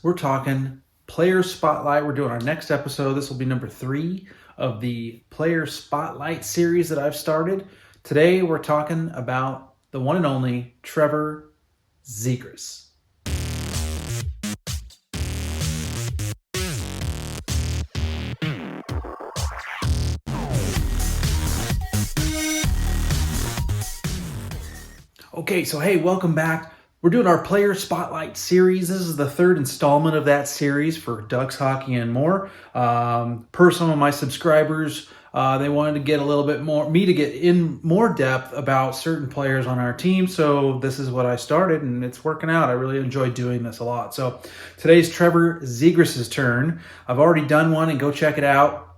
we're talking Player Spotlight. We're doing our next episode. This will be number 3 of the Player Spotlight series that I've started. Today, we're talking about the one and only Trevor Zegras. Okay, so hey, welcome back. We're doing our Player Spotlight series. This is the 3rd installment of that series for Ducks hockey and more. Per some of my subscribers, they wanted to get a little bit more, me to get in more depth about certain players on our team. So this is what I started, and it's working out. I really enjoy doing this a lot. So today's Trevor Zegras' turn. I've already done one, and go check it out.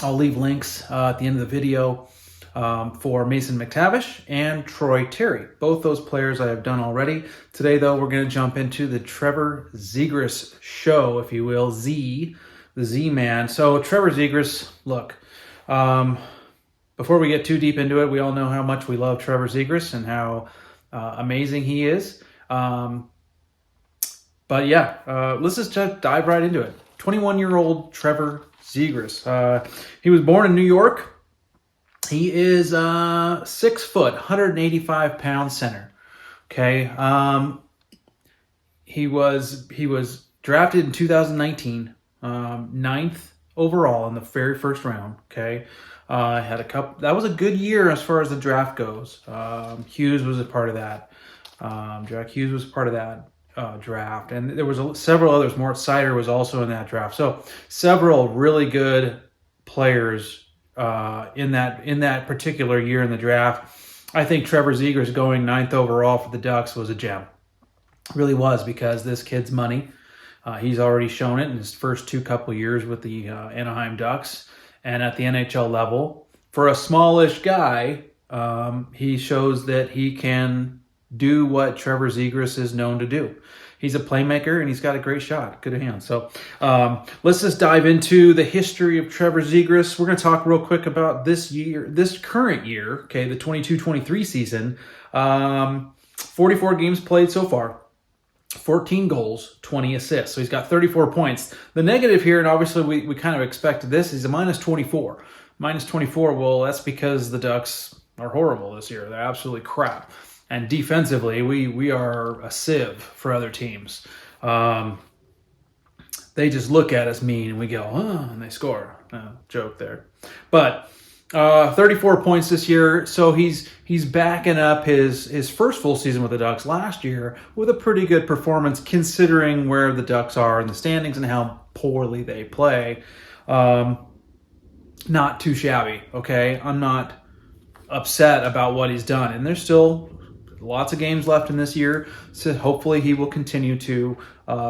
I'll leave links at the end of the video. For Mason McTavish and Troy Terry. Both those players I have done already. Today, though, we're going to jump into the Trevor Zegras show, if you will, the Z-Man. So, Trevor Zegras, look, before we get too deep into it, we all know how much we love Trevor Zegras and how amazing he is. But yeah, let's just dive right into it. 21-year-old Trevor Zegras. He was born in New York. He is 6 foot, 185 pound center. Okay. He was drafted in 2019, 9th overall in the very first round. Okay. Had a couple. That was a good year as far as the draft goes. Hughes was a part of that. Jack Hughes was part of that draft, and there was several others. Mort Seider was also in that draft. So several really good players. In that particular year in the draft. I think Trevor Zegras going 9th overall for the Ducks was a gem. Really was, because this kid's money. He's already shown it in his first couple years with the Anaheim Ducks and at the NHL level. For a smallish guy, he shows that he can do what Trevor Zegras is known to do. He's a playmaker, and he's got a great shot. Good hand. So let's just dive into the history of Trevor Zegras. We're going to talk real quick about this current year, okay, the 22-23 season. 44 games played so far, 14 goals, 20 assists. So he's got 34 points. The negative here, and obviously we kind of expected this, he's a minus 24. Minus 24, well, that's because the Ducks are horrible this year. They're absolutely crap. And defensively, we are a sieve for other teams. They just look at us mean, and we go, and they score. Joke there. But 34 points this year, so he's backing up his first full season with the Ducks last year with a pretty good performance, considering where the Ducks are in the standings and how poorly they play. Not too shabby, okay? I'm not upset about what he's done, and there's still lots of games left in this year, so hopefully he will continue to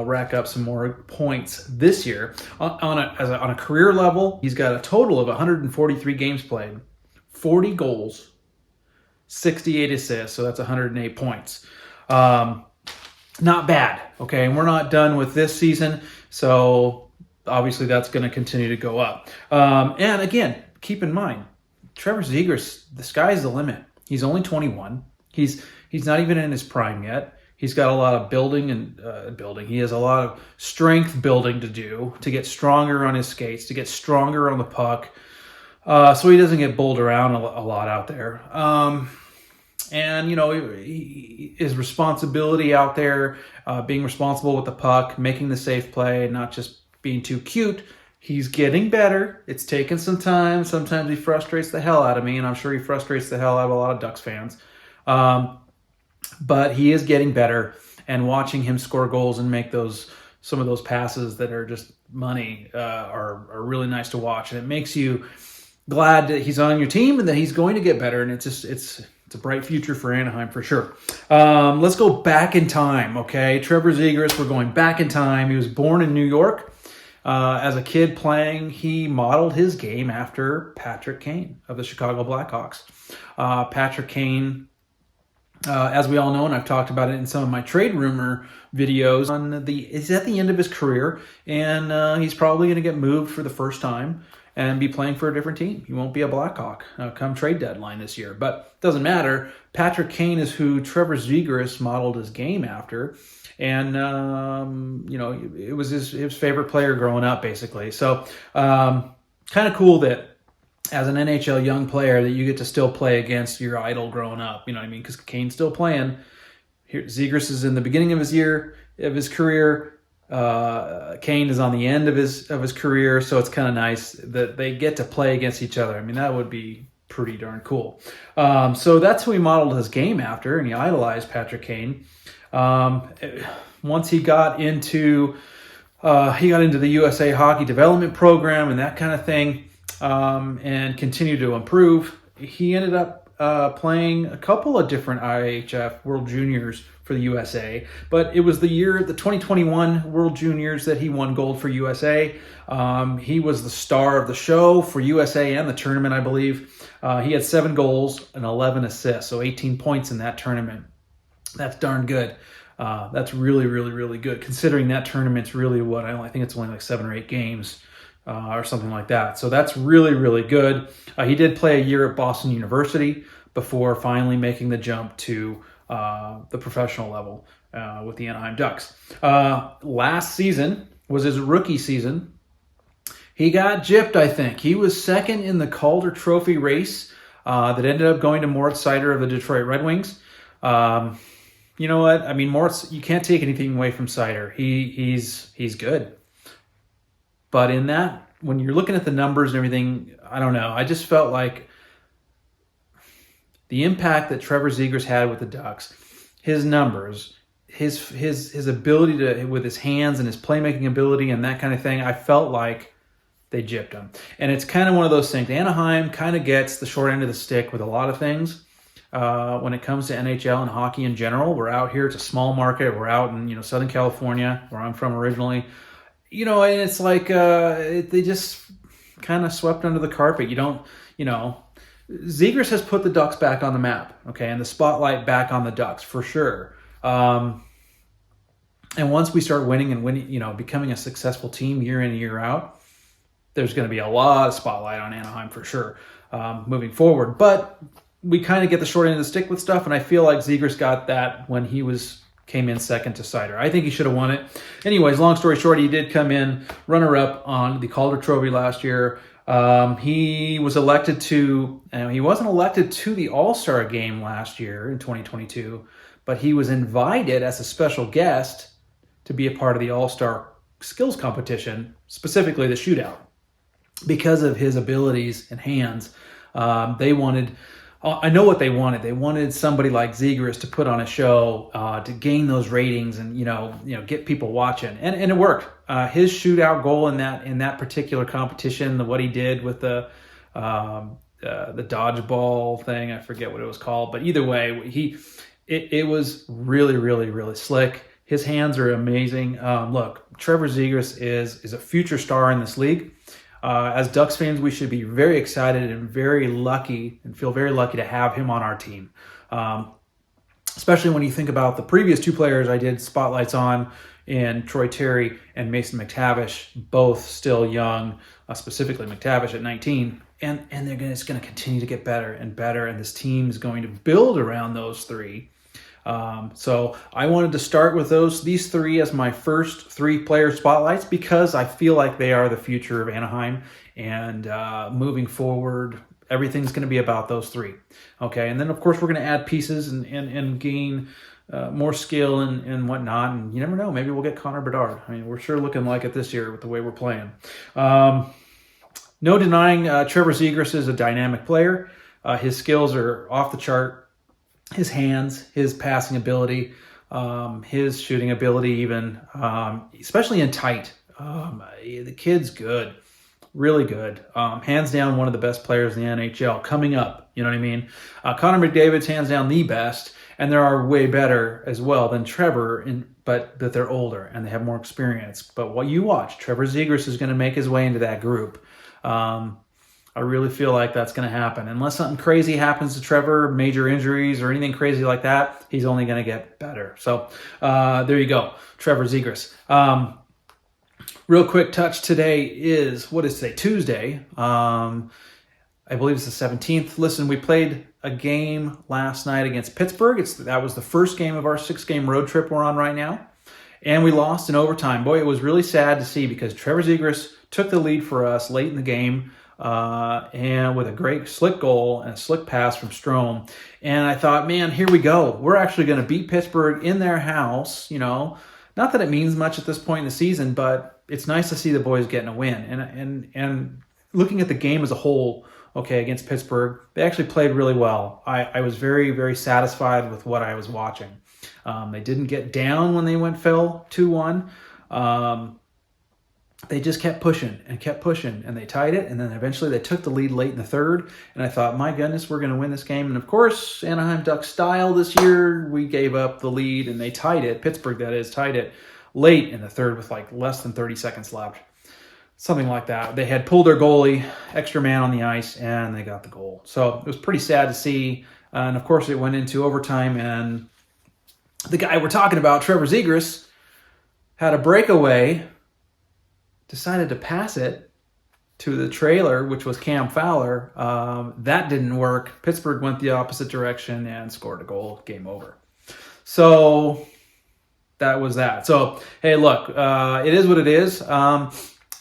rack up some more points this year. On a career level, he's got a total of 143 games played, 40 goals, 68 assists, so that's 108 points. Not bad, okay? And we're not done with this season, so obviously that's going to continue to go up. And again, keep in mind, Trevor Zegras, the sky's the limit. He's only 21. He's not even in his prime yet. He's got a lot of building. He has a lot of strength building to do to get stronger on his skates, to get stronger on the puck, so he doesn't get bowled around a lot out there. And, you know, his responsibility out there, being responsible with the puck, making the safe play, not just being too cute. He's getting better. It's taken some time. Sometimes he frustrates the hell out of me, and I'm sure he frustrates the hell out of a lot of Ducks fans. But he is getting better, and watching him score goals and make some of those passes that are just money are really nice to watch. And it makes you glad that he's on your team and that he's going to get better. And it's a bright future for Anaheim for sure. Let's go back in time, okay? Trevor Zegras, we're going back in time. He was born in New York. As a kid playing, he modeled his game after Patrick Kane of the Chicago Blackhawks. Patrick Kane, as we all know, and I've talked about it in some of my trade rumor videos, he's at the end of his career, and he's probably going to get moved for the first time. and be playing for a different team. He won't be a Blackhawk come trade deadline this year. But it doesn't matter. Patrick Kane is who Trevor Zegras modeled his game after. And, it was his favorite player growing up, basically. So kind of cool that as an NHL young player that you get to still play against your idol growing up. You know what I mean? Because Kane's still playing. Here, Zegras is in the beginning of his career. Kane is on the end of his career, so it's kind of nice that they get to play against each other. I mean, that would be pretty darn cool. So that's who he modeled his game after, and he idolized Patrick Kane. Once he got into the USA Hockey Development Program and that kind of thing, and continued to improve, he ended up playing a couple of different IHF World Juniors for the USA, but it was the 2021 World Juniors that he won gold for USA. He was the star of the show for USA and the tournament, I believe. He had 7 goals and 11 assists, so 18 points in that tournament. That's darn good. That's really, really, really good, considering that tournament's really I think it's only like 7 or 8 games. Or something like that. So that's really, really good. He did play a year at Boston University before finally making the jump to the professional level with the Anaheim Ducks. Last season was his rookie season. He got gypped, I think. He was second in the Calder Trophy race that ended up going to Moritz Seider of the Detroit Red Wings. You know what? I mean, Moritz, you can't take anything away from Seider. He's good. But in that, when you're looking at the numbers and everything, I don't know. I just felt like the impact that Trevor Zegras had with the Ducks, his numbers, his ability to, with his hands and his playmaking ability and that kind of thing, I felt like they gypped him. And it's kind of one of those things. Anaheim kind of gets the short end of the stick with a lot of things. When it comes to NHL and hockey in general, we're out here. It's a small market. We're out in Southern California, where I'm from originally. And it's like they just kind of swept under the carpet. Zegras has put the Ducks back on the map, okay, and the spotlight back on the Ducks for sure. And once we start winning, becoming a successful team year in and year out, there's going to be a lot of spotlight on Anaheim for sure moving forward. But we kind of get the short end of the stick with stuff, and I feel like Zegras got that when he came in second to Seider. I think he should have won it. Anyways, long story short, he did come in runner-up on the Calder Trophy last year. He was elected to, he wasn't elected to the All-Star game last year in 2022, but he was invited as a special guest to be a part of the All-Star skills competition, specifically the shootout. Because of his abilities and hands, they wanted... I know what they wanted. They wanted somebody like Zegras to put on a show to gain those ratings and get people watching, and it worked. His shootout goal in that particular competition, what he did with the dodgeball thing, I forget what it was called, but either way, it was really, really, really slick. His hands are amazing. Look, Trevor Zegras is a future star in this league. As Ducks fans, we should be very excited and very lucky and feel very lucky to have him on our team. Especially when you think about the previous 2 players I did spotlights on in Troy Terry and Mason McTavish, both still young, specifically McTavish at 19. And it's going to continue to get better and better, and this team is going to build around those 3. So I wanted to start with these 3 as my first 3 player spotlights because I feel like they are the future of Anaheim, and moving forward, everything's going to be about those 3. Okay, and then of course we're going to add pieces and gain more skill and whatnot, and you never know, maybe we'll get Connor Bedard. I mean, we're sure looking like it this year with the way we're playing. No denying Trevor Zegras is a dynamic player. His skills are off the chart. His hands, his passing ability, his shooting ability even, especially in tight. The kid's good, really good. Hands down one of the best players in the NHL coming up, you know what I mean? Connor McDavid's hands down the best, and there are way better as well than Trevor, but they're older and they have more experience. But what you watch, Trevor Zegras is going to make his way into that group. I really feel like that's going to happen. Unless something crazy happens to Trevor, major injuries or anything crazy like that, he's only going to get better. So there you go, Trevor Zegras. Real quick touch today is, what is today? Tuesday. I believe it's the 17th. Listen, we played a game last night against Pittsburgh. That was the first game of our 6-game road trip we're on right now. And we lost in overtime. Boy, it was really sad to see because Trevor Zegras took the lead for us late in the game and with a great slick goal and a slick pass from Strome. And I thought, man, here we go. We're actually going to beat Pittsburgh in their house. Not that it means much at this point in the season, but it's nice to see the boys getting a win. And looking at the game as a whole, okay, against Pittsburgh, they actually played really well. I was very, very satisfied with what I was watching. They didn't get down when they fell 2-1. They just kept pushing, and they tied it, and then eventually they took the lead late in the third, and I thought, my goodness, we're going to win this game. And of course, Anaheim Ducks style this year, we gave up the lead, and they tied it. Pittsburgh, that is, tied it late in the third with like less than 30 seconds left. Something like that. They had pulled their goalie, extra man on the ice, and they got the goal. So it was pretty sad to see. And of course, it went into overtime, and the guy we're talking about, Trevor Zegras, had a breakaway, decided to pass it to the trailer, which was Cam Fowler. That didn't work. Pittsburgh went the opposite direction and scored a goal. Game over. So that was that. So, hey, look, it is what it is.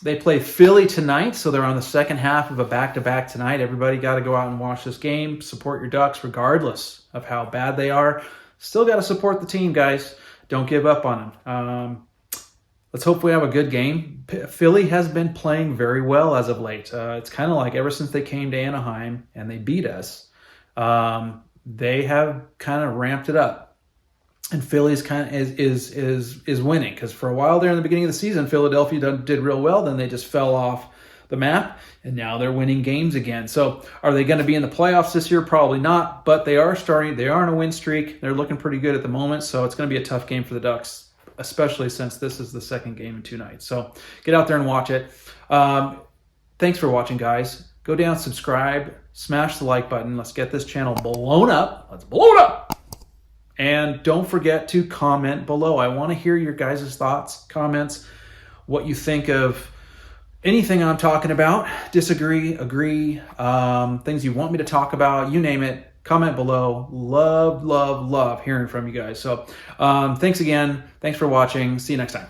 They play Philly tonight, so they're on the second half of a back-to-back tonight. Everybody got to go out and watch this game. Support your Ducks regardless of how bad they are. Still got to support the team, guys. Don't give up on them. Let's hope we have a good game. Philly has been playing very well as of late. It's kind of like ever since they came to Anaheim and they beat us, they have kind of ramped it up. And Philly's kind of is winning, because for a while there in the beginning of the season, Philadelphia did real well. Then they just fell off the map, and now they're winning games again. So are they going to be in the playoffs this year? Probably not, but they are starting. They are on a win streak. They're looking pretty good at the moment, so it's going to be a tough game for the Ducks, especially since this is the second game in 2 nights. So get out there and watch it. Thanks for watching, guys. Go down, subscribe, smash the like button. Let's get this channel blown up. Let's blow it up. And don't forget to comment below. I want to hear your guys' thoughts, comments, what you think of anything I'm talking about. Disagree, agree, things you want me to talk about, you name it. Comment below. Love, love, love hearing from you guys. So thanks again. Thanks for watching. See you next time.